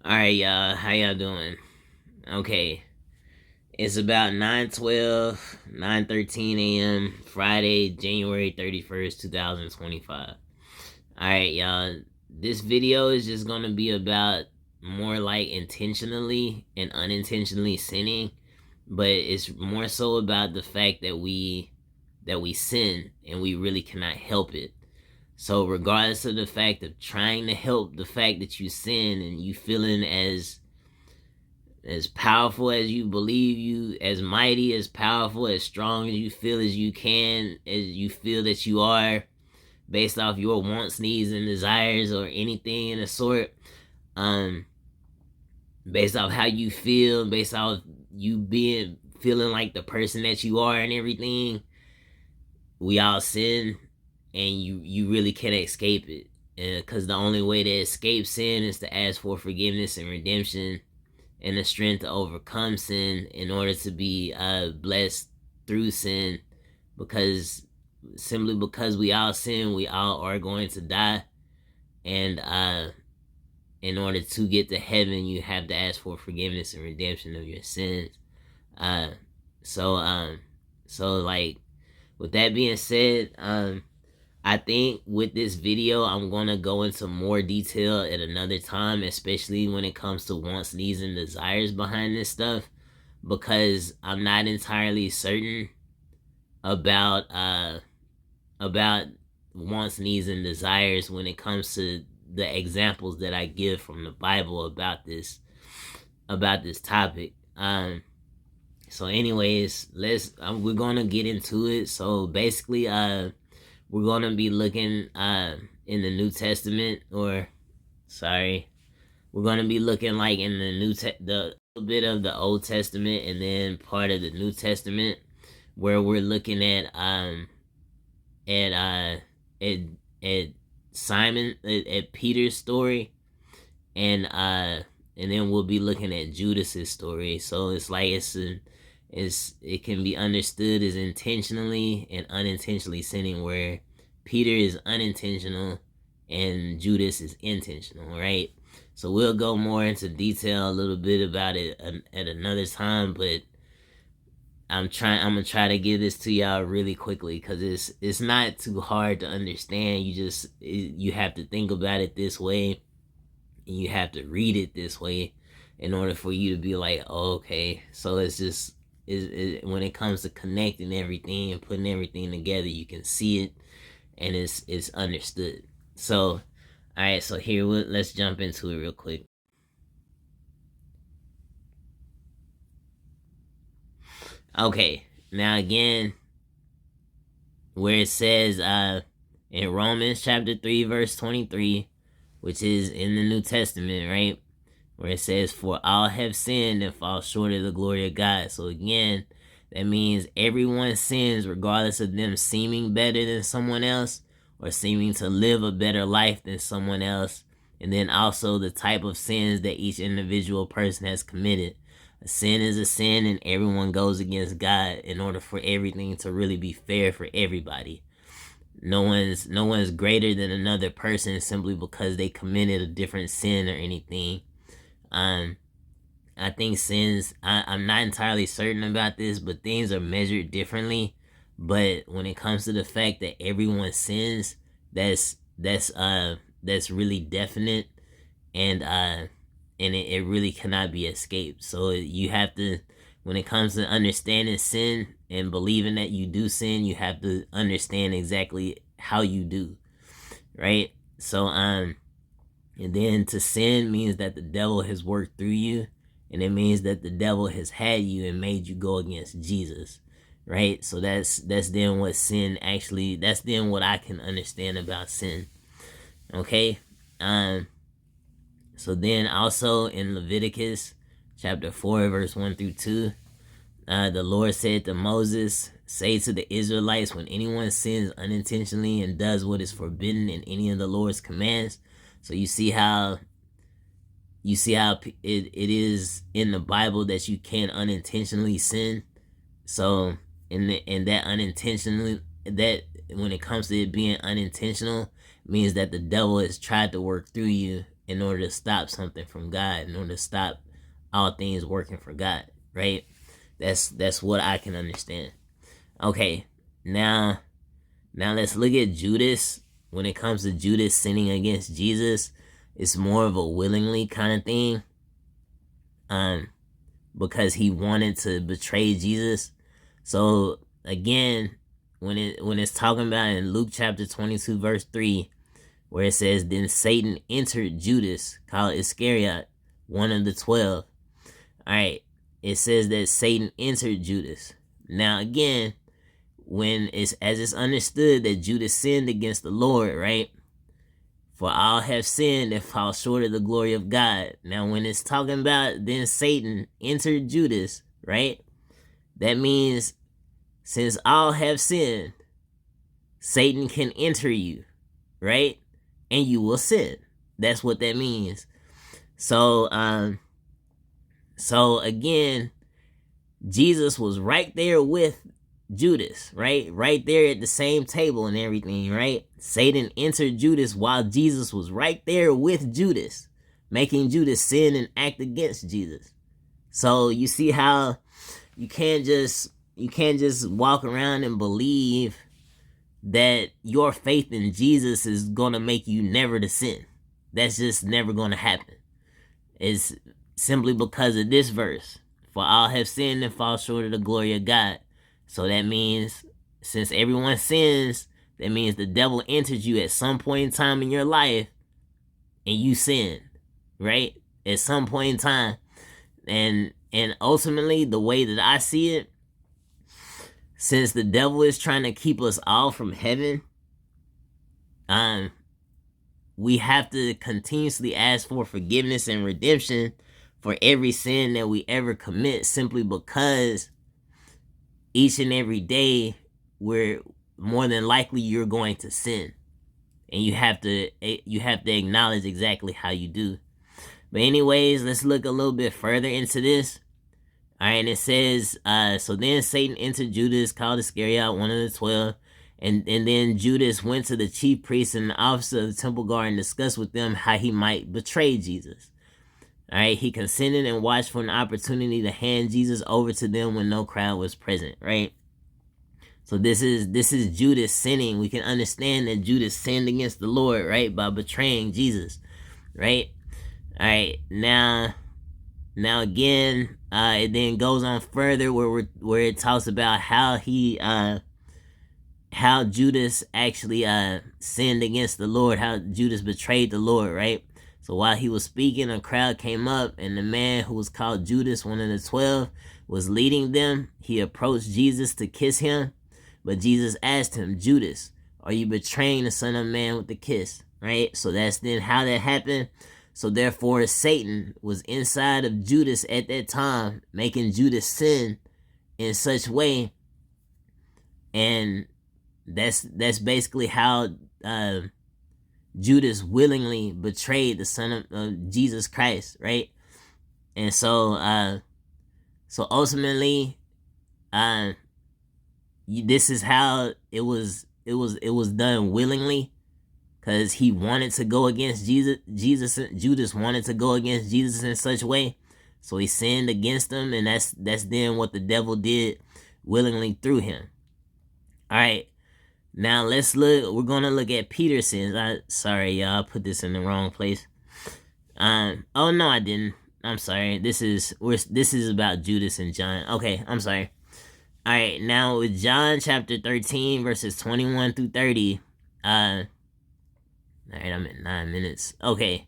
Alright, y'all. How y'all doing? Okay. It's about 9:13 a.m. Friday, January 31st, 2025. Alright, y'all. This video is just gonna be about more like intentionally and unintentionally sinning, but it's more so about the fact that we sin and we really cannot help it. So regardless of the fact of trying to help the fact that you sin and you feeling as powerful as you believe you, as mighty, as powerful, as strong as you feel as you can, as you feel that you are, based off your wants, needs, and desires, or anything in the sort, um, based off how you feel, based off you being feeling like the person that you are and everything, we all sin, and you really can't escape it. Because the only way to escape sin is to ask for forgiveness and redemption and the strength to overcome sin in order to be blessed through sin. Because simply because we all sin, we all are going to die. And in order to get to heaven, you have to ask for forgiveness and redemption of your sins. Uh, so like, with that being said, I think with this video, I'm going to go into more detail at another time, especially when it comes to wants, needs, and desires behind this stuff, because I'm not entirely certain about about wants, needs, and desires when it comes to the examples that I give from the Bible about this topic. So anyways, we're gonna get into it. So basically, we're gonna be looking in the New Testament, or sorry, we're gonna be looking like in the the little bit of the Old Testament and then part of the New Testament, where we're looking at at at Simon, at Peter's story, and then we'll be looking at Judas's story. So it's like it can be understood as intentionally and unintentionally sinning, where Peter is unintentional and Judas is intentional, right? So we'll go more into detail a little bit about it at another time, but I'm gonna try to give this to y'all really quickly, because it's not too hard to understand. You have to think about it this way, and you have to read it this way in order for you to be like, oh, okay. So it's just when it comes to connecting everything and putting everything together, you can see it and it's understood. So all right, so here, let's jump into it real quick. Okay, now again, where it says in Romans chapter 3 verse 23, which is in the New Testament, right? Where it says, for all have sinned and fall short of the glory of God. So again, that means everyone sins regardless of them seeming better than someone else or seeming to live a better life than someone else. And then also the type of sins that each individual person has committed. A sin is a sin, and everyone goes against God in order for everything to really be fair for everybody. No one's greater than another person simply because they committed a different sin or anything. I think sins, I'm not entirely certain about this, but things are measured differently. But when it comes to the fact that everyone sins, that's really definite, and it really cannot be escaped. So you have to, when it comes to understanding sin and believing that you do sin, you have to understand exactly how you do, right? So and then to sin means that the devil has worked through you, and it means that the devil has had you and made you go against Jesus, right? So that's then what sin actually, that's then what I can understand about sin. Okay? So then also in Leviticus chapter 4 verse 1 through 2, the Lord said to Moses, say to the Israelites, when anyone sins unintentionally and does what is forbidden in any of the Lord's commands. So you see how it is in the Bible that you can't unintentionally sin. So in that unintentionally, that when it comes to it being unintentional, means that the devil has tried to work through you in order to stop something from God, in order to stop all things working for God, right? That's what I can understand. Okay, now let's look at Judas. When it comes to Judas sinning against Jesus, it's more of a willingly kind of thing. Because he wanted to betray Jesus. So again, when it's talking about in Luke chapter 22 verse 3, where it says, then Satan entered Judas, called Iscariot, one of the 12. Alright, it says that Satan entered Judas. Now again, as it's understood that Judas sinned against the Lord, right? For all have sinned and fall short of the glory of God. Now, when it's talking about then Satan entered Judas, right? That means since all have sinned, Satan can enter you, right? And you will sin. That's what that means. So again, Jesus was right there with Judas, right? Right there at the same table and everything, right? Satan entered Judas while Jesus was right there with Judas, making Judas sin and act against Jesus. So you see how you can't just walk around and believe that your faith in Jesus is going to make you never to sin. That's just never going to happen. It's simply because of this verse. For all have sinned and fall short of the glory of God. So that means, since everyone sins, that means the devil entered you at some point in time in your life, and you sinned, right? At some point in time. And ultimately, the way that I see it, since the devil is trying to keep us all from heaven, we have to continuously ask for forgiveness and redemption for every sin that we ever commit, simply because each and every day, we're more than likely you're going to sin, and you have to acknowledge exactly how you do. But anyways, let's look a little bit further into this. All right, and it says, so then Satan entered Judas, called Iscariot, one of the 12, and then Judas went to the chief priests and the officer of the temple guard and discussed with them how he might betray Jesus. All right, he consented and watched for an opportunity to hand Jesus over to them when no crowd was present, right? So this is Judas sinning. We can understand that Judas sinned against the Lord, right, by betraying Jesus, right? All right, now again, it then goes on further where it talks about how Judas actually sinned against the Lord, how Judas betrayed the Lord, right? So while he was speaking, a crowd came up, and the man who was called Judas, one of the 12, was leading them. He approached Jesus to kiss him, but Jesus asked him, Judas, are you betraying the Son of Man with the kiss? Right? So that's then how that happened. So therefore, Satan was inside of Judas at that time, making Judas sin in such way, and that's basically how Judas willingly betrayed the Son of Jesus Christ, right? And so ultimately, this is how it was done willingly, because he wanted to go against Jesus. Judas wanted to go against Jesus in such way, so he sinned against him, and that's then what the devil did willingly through him. All right. Now let's look. We're gonna look at Peter's sins. Sorry, y'all, I put this in the wrong place. Oh no, I didn't. I'm sorry. This is about Judas and John. Okay, I'm sorry. All right, now with John chapter 13 verses 21 through 30. All right, I'm at 9 minutes. Okay.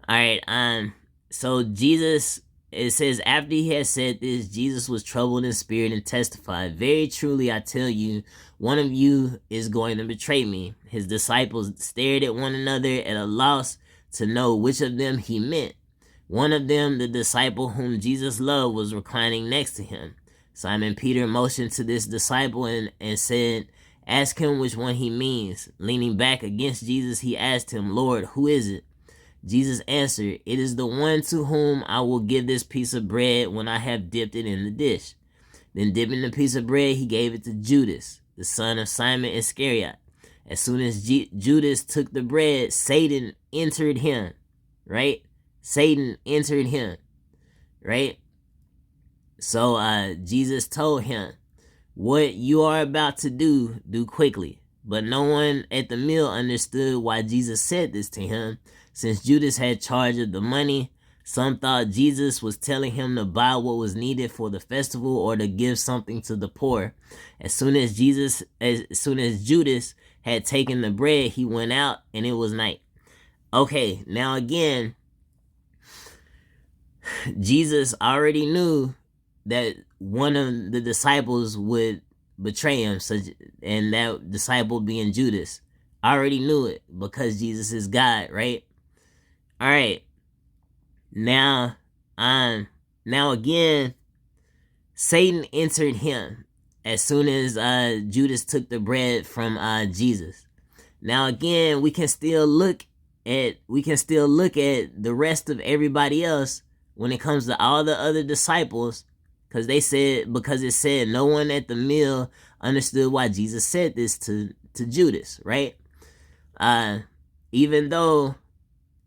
All right. So Jesus. It says, after he had said this, Jesus was troubled in spirit and testified, very truly I tell you, one of you is going to betray me. His disciples stared at one another at a loss to know which of them he meant. One of them, the disciple whom Jesus loved, was reclining next to him. Simon Peter motioned to this disciple and said, ask him which one he means. Leaning back against Jesus, he asked him, Lord, who is it? Jesus answered, it is the one to whom I will give this piece of bread when I have dipped it in the dish. Then dipping the piece of bread, he gave it to Judas, the son of Simon Iscariot. As soon as Judas took the bread, Satan entered him. right? Satan entered him, right? So Jesus told him, what you are about to do quickly. But no one at the meal understood why Jesus said this to him, since Judas had charge of the money. Some thought Jesus was telling him to buy what was needed for the festival or to give something to the poor. As soon as Judas had taken the bread, he went out, and it was night. Okay, now again, Jesus already knew that one of the disciples would betray him, and that disciple being Judas. I already knew it because Jesus is God, right? All right. Now again, Satan entered him as soon as Judas took the bread from Jesus. Now again, we can still look at the rest of everybody else when it comes to all the other disciples, because it said no one at the meal understood why Jesus said this to Judas, right? Even though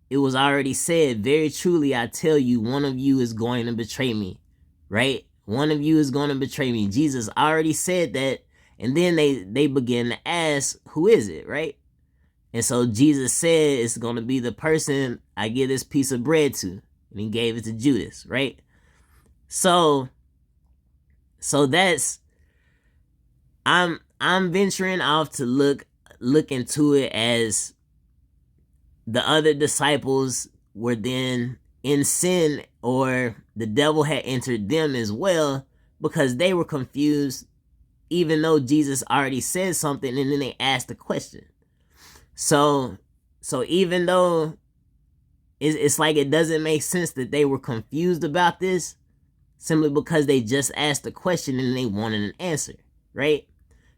it was already said, very truly I tell you, one of you is going to betray me, right? One of you is going to betray me. Jesus already said that, and then they begin to ask, who is it, right? And so Jesus said it's going to be the person I give this piece of bread to, and he gave it to Judas, right? So that's, I'm venturing off to look into it as the other disciples were then in sin, or the devil had entered them as well, because they were confused, even though Jesus already said something, and then they asked a question. So even though it's like it doesn't make sense that they were confused about this, simply because they just asked a question and they wanted an answer, right?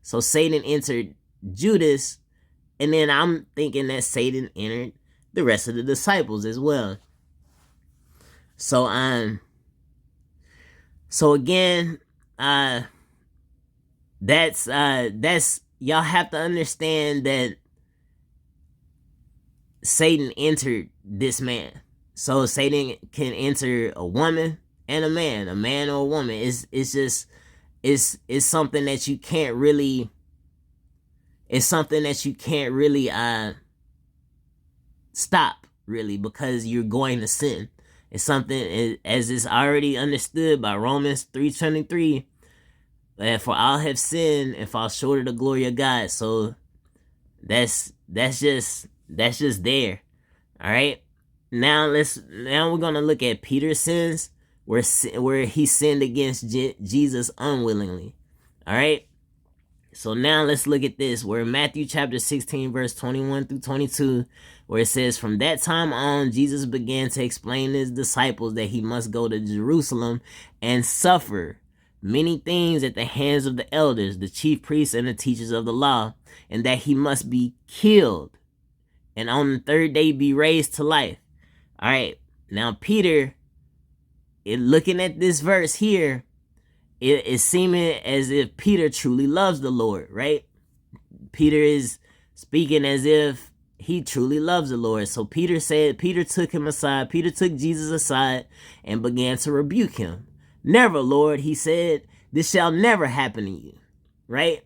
So Satan entered Judas, and then I'm thinking that Satan entered the rest of the disciples as well. So again, that's y'all have to understand that Satan entered this man. So Satan can enter a woman and a man or a woman. It's something that you can't really, stop, really, because you're going to sin. It's something, as is already understood by Romans 3:23, that for all have sinned and fall short of the glory of God. So that's just there. All right. Now we're gonna look at Peter's sins, where he sinned against Jesus unwillingly. All right. So now let's look at this, where Matthew chapter 16, verse 21 through 22, where it says, from that time on, Jesus began to explain to his disciples that he must go to Jerusalem and suffer many things at the hands of the elders, the chief priests, and the teachers of the law, and that he must be killed, and on the third day be raised to life. All right. Now Peter, looking at this verse here, it's seeming as if Peter truly loves the Lord, right? Peter is speaking as if he truly loves the Lord. So Peter took Jesus aside and began to rebuke him. Never, Lord, he said, this shall never happen to you, right?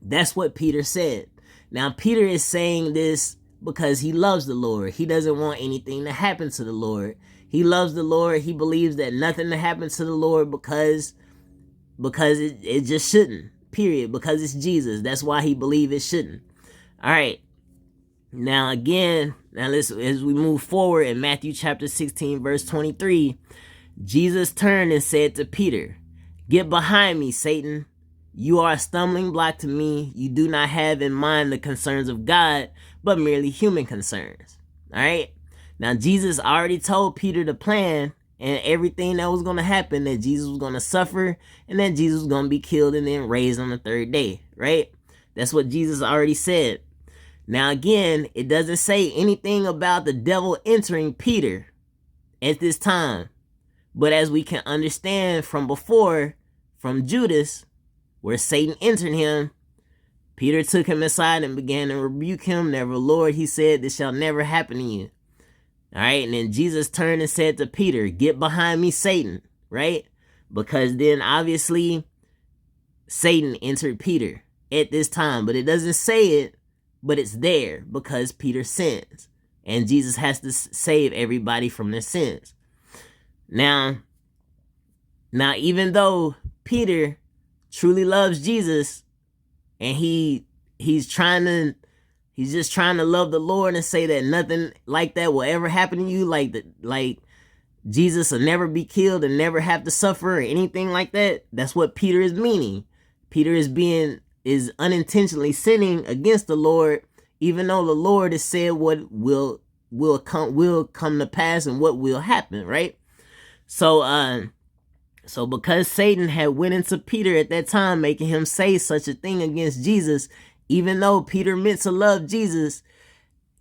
That's what Peter said. Now Peter is saying this because he loves the Lord. He doesn't want anything to happen to the Lord. He loves the Lord. He believes that nothing to happen to the Lord because it just shouldn't, period, because it's Jesus. That's why he believes it shouldn't. All right. Now again, as we move forward in Matthew chapter 16, verse 23, Jesus turned and said to Peter, get behind me, Satan. You are a stumbling block to me. You do not have in mind the concerns of God, but merely human concerns. All right. Now Jesus already told Peter the plan and everything that was going to happen, that Jesus was going to suffer, and that Jesus was going to be killed and then raised on the third day, right? That's what Jesus already said. Now again, it doesn't say anything about the devil entering Peter at this time. But as we can understand from before, from Judas, where Satan entered him, Peter took him aside and began to rebuke him. Never, Lord, he said, this shall never happen to you. All right. And then Jesus turned and said to Peter, "Get behind me, Satan." Right? Because then obviously Satan entered Peter at this time, but it doesn't say it, but it's there because Peter sins. And Jesus has to save everybody from their sins. Now, even though Peter truly loves Jesus, and he's just trying to love the Lord and say that nothing like that will ever happen to you, like Jesus will never be killed and never have to suffer or anything like that. That's what Peter is meaning. Peter is unintentionally sinning against the Lord, even though the Lord has said what will come to pass and what will happen, right? So because Satan had went into Peter at that time, making him say such a thing against Jesus, even though Peter meant to love Jesus,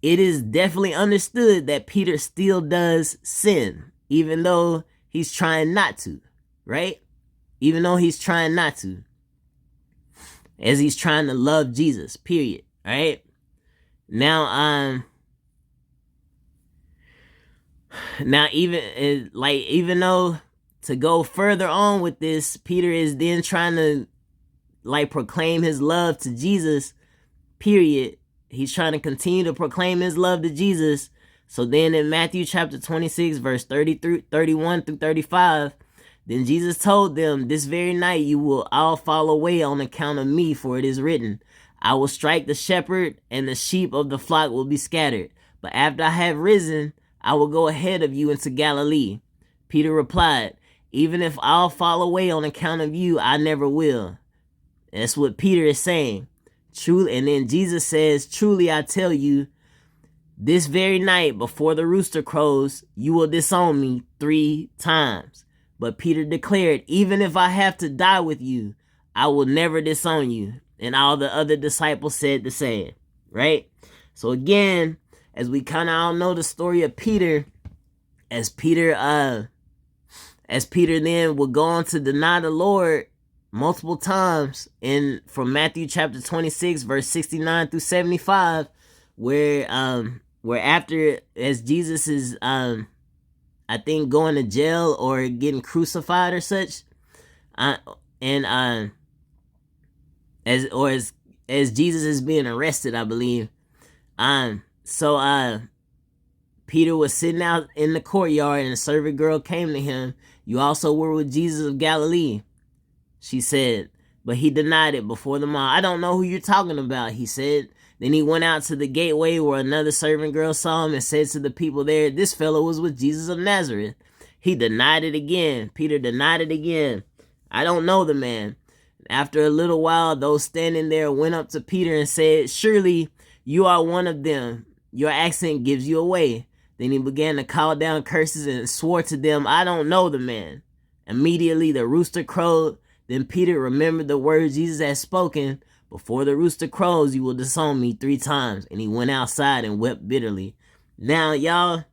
it is definitely understood that Peter still does sin, even though he's trying not to, right? Even though he's trying not to, as he's trying to love Jesus, period, right? Now, even though, to go further on with this, Peter is then trying to proclaim his love to Jesus, period. He's trying to continue to proclaim his love to Jesus. So then in Matthew chapter 26, verse 31 through 35, then Jesus told them, "This very night you will all fall away on account of me, for it is written, I will strike the shepherd, and the sheep of the flock will be scattered. But after I have risen, I will go ahead of you into Galilee." Peter replied, "Even if I'll fall away on account of you, I never will." That's what Peter is saying. Truly, and then Jesus says, "Truly I tell you, this very night before the rooster crows, you will disown me 3 times. But Peter declared, "Even if I have to die with you, I will never disown you." And all the other disciples said the same, right? So again, as we kind of all know the story of Peter, as Peter then would go on to deny the Lord multiple times, in from Matthew chapter 26, verse 69 through 75, where after, as Jesus is I think going to jail or getting crucified or such, as Jesus is being arrested, I believe. So Peter was sitting out in the courtyard, and a servant girl came to him. "You also were with Jesus of Galilee," she said. But he denied it before them all. "I don't know who you're talking about," he said. Then he went out to the gateway where another servant girl saw him and said to the people there, "This fellow was with Jesus of Nazareth." He denied it again. Peter denied it again. "I don't know the man." After a little while, those standing there went up to Peter and said, "Surely you are one of them. Your accent gives you away." Then he began to call down curses and swore to them, "I don't know the man." Immediately the rooster crowed. Then Peter remembered the words Jesus had spoken, "Before the rooster crows, you will disown me 3 times." And he went outside and wept bitterly. Now, y'all,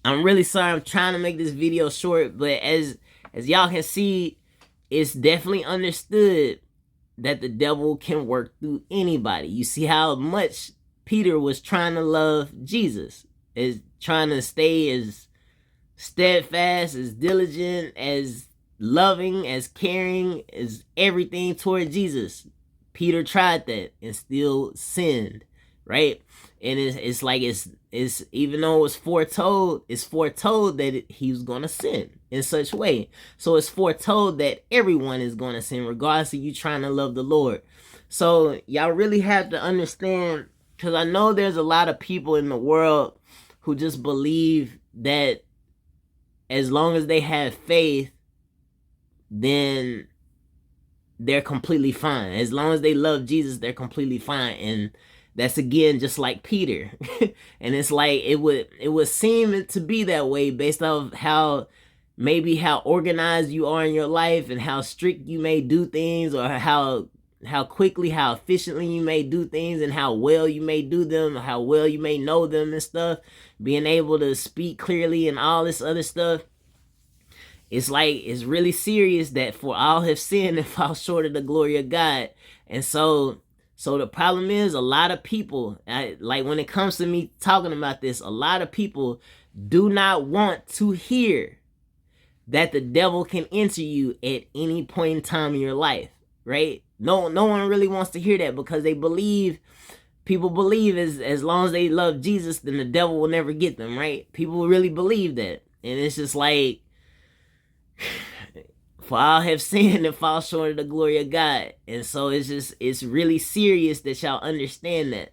I'm really sorry. I'm trying to make this video short, but as y'all can see, it's definitely understood that the devil can work through anybody. You see how much Peter was trying to love Jesus, is trying to stay as steadfast, as diligent, as loving, as caring, as everything toward Jesus. Peter tried that and still sinned, right? And it's like it's even though it's foretold that he was going to sin in such way. So it's foretold that everyone is going to sin, regardless of you trying to love the Lord. So y'all really have to understand, because I know there's a lot of people in the world who just believe that as long as they have faith, then they're completely fine. As long as they love Jesus, they're completely fine. And that's, again, just like Peter. And it's like it would seem to be that way based off how organized you are in your life, and how strict you may do things, or how quickly, how efficiently you may do things, and how well you may do them, or how well you may know them and stuff, being able to speak clearly and all this other stuff. It's like, it's really serious that for all have sinned and fall short of the glory of God. And so So the problem is, a lot of people, like when it comes to me talking about this, a lot of people do not want to hear that the devil can enter you at any point in time in your life, right? No one really wants to hear that, because people believe as long as they love Jesus, then the devil will never get them, right? People really believe that. And it's just like, for all have sinned and fall short of the glory of God. And so it's really serious that y'all understand that.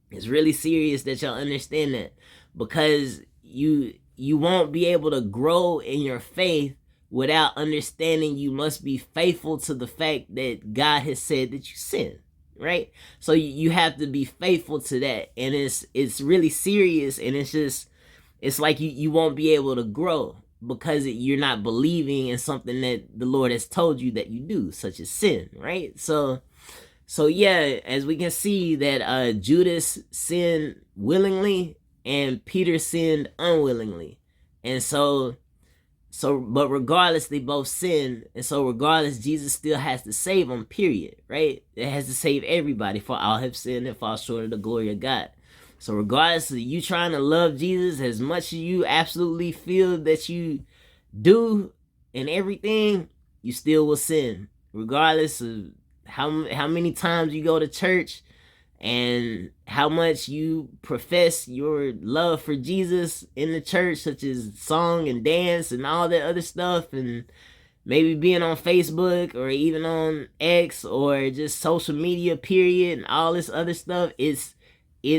It's really serious that y'all understand that, because you won't be able to grow in your faith without understanding you must be faithful to the fact that God has said that you sin, right? So you have to be faithful to that, and it's really serious, and it's like you won't be able to grow because you're not believing in something that the Lord has told you that you do, such as sin, right? So yeah, as we can see that Judas sinned willingly and Peter sinned unwillingly. And so but regardless, they both sinned, and so regardless, Jesus still has to save them, period, right? It has to save everybody, for all have sinned and fall short of the glory of God. So regardless of you trying to love Jesus as much as you absolutely feel that you do and everything, you still will sin. Regardless of how many times you go to church and how much you profess your love for Jesus in the church, such as song and dance and all that other stuff, and maybe being on Facebook or even on X or just social media, period, and all this other stuff, it's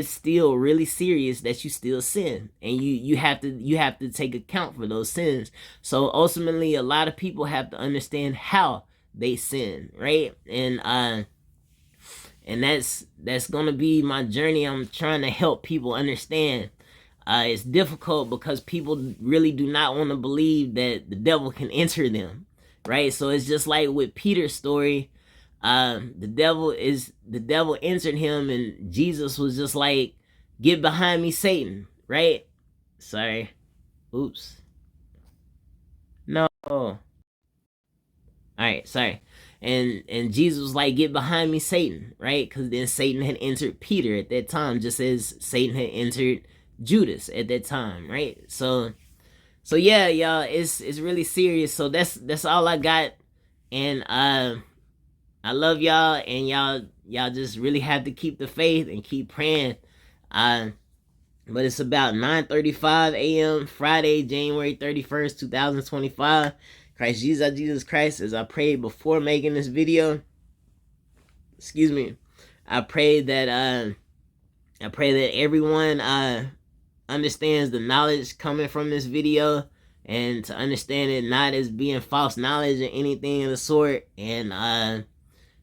still really serious that you still sin, and you have to take account for those sins. So ultimately, a lot of people have to understand how they sin, right? And that's gonna be my journey. I'm trying to help people understand. It's difficult because people really do not want to believe that the devil can enter them, right? So it's just like with Peter's story. The devil entered him, and Jesus was just like, "Get behind me, Satan," right? Sorry. Oops. No. Alright, sorry. And Jesus was like, "Get behind me, Satan," right? Because then Satan had entered Peter at that time, just as Satan had entered Judas at that time, right? So yeah, y'all, it's really serious. So that's all I got. And I love y'all, and y'all just really have to keep the faith and keep praying. But it's about 9:35 a.m. Friday, January 31st, 2025. Christ Jesus Christ, as I prayed before making this video. Excuse me. I pray that everyone understands the knowledge coming from this video, and to understand it not as being false knowledge or anything of the sort, and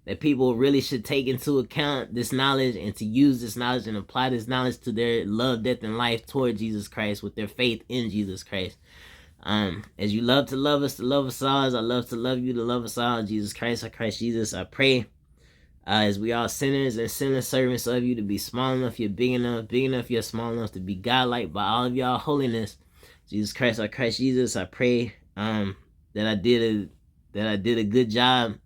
that people really should take into account this knowledge, and to use this knowledge and apply this knowledge to their love, death, and life toward Jesus Christ with their faith in Jesus Christ. As you love to love us, to love us all, as I love to love you, to love us all, Jesus Christ, our Christ Jesus, I pray, as we are sinners and sinless servants of you, to be small enough, you're big enough, you're small enough to be godlike by all of y'all holiness. Jesus Christ, our Christ Jesus, I pray that I did a good job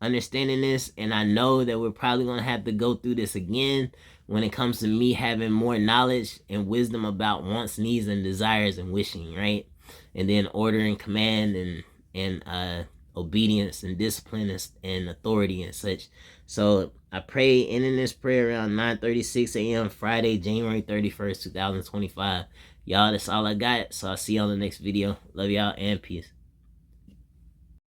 understanding this, and I know that we're probably going to have to go through this again when it comes to me having more knowledge and wisdom about wants, needs, and desires and wishing, right? And then order and command and obedience and discipline and authority and such. So I pray, ending this prayer around 9:36 a.m. Friday, January 31st, 2025. Y'all, that's all I got. So I'll see y'all in the next video. Love y'all and peace.